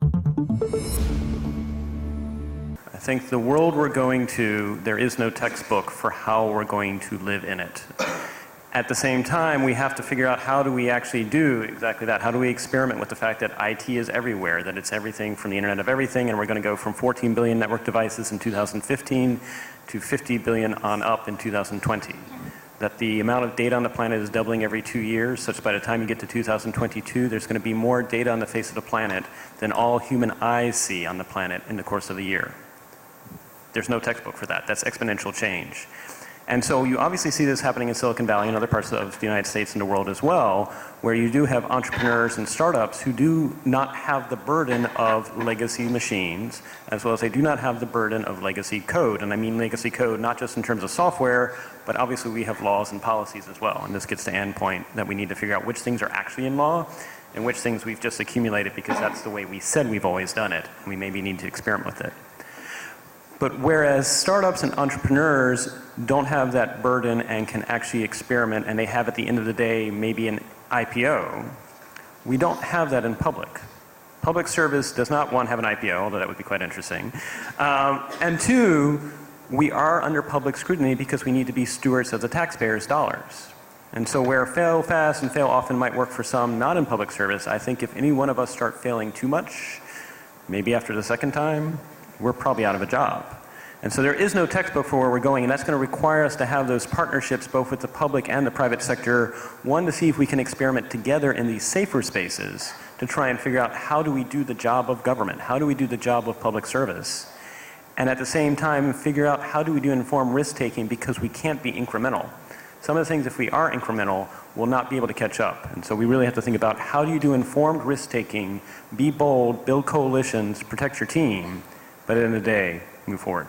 I think the world we're going to, there is no textbook for how we're going to live in it. At the same time, we have to figure out how do we actually do exactly that. How do we experiment with the fact that IT is everywhere, that it's everything from the Internet of Everything, and we're going to go from 14 billion network devices in 2015 to 50 billion on up in 2020. That the amount of data on the planet is doubling every 2 years, such by the time you get to 2022, there's going to be more data on the face of the planet than all human eyes see on the planet in the course of a year. There's no textbook for that. That's exponential change. And so you obviously see this happening in Silicon Valley and other parts of the United States and the world as well, where you do have entrepreneurs and startups who do not have the burden of legacy machines, as well as they do not have the burden of legacy code. And I mean legacy code not just in terms of software, but obviously we have laws and policies as well. And this gets to end point that we need to figure out which things are actually in law and which things we've just accumulated because that's the way we said we've always done it. We maybe need to experiment with it. But whereas startups and entrepreneurs don't have that burden and can actually experiment, and they have at the end of the day maybe an IPO, we don't have that in public. Public service does not, one, have an IPO, although that would be quite interesting. And two, we are under public scrutiny because we need to be stewards of the taxpayers' dollars. And so where fail fast and fail often might work for some not in public service, I think if any one of us start failing too much, maybe after the second time, we're probably out of a job. And so there is no textbook for where we're going, and that's going to require us to have those partnerships both with the public and the private sector, one, to see if we can experiment together in these safer spaces to try and figure out how do we do the job of government, how do we do the job of public service, and at the same time figure out how do we do informed risk-taking because we can't be incremental. Some of the things, if we are incremental, we'll not be able to catch up. And so we really have to think about how do you do informed risk-taking, be bold, build coalitions, protect your team, but at the end of the day, move forward.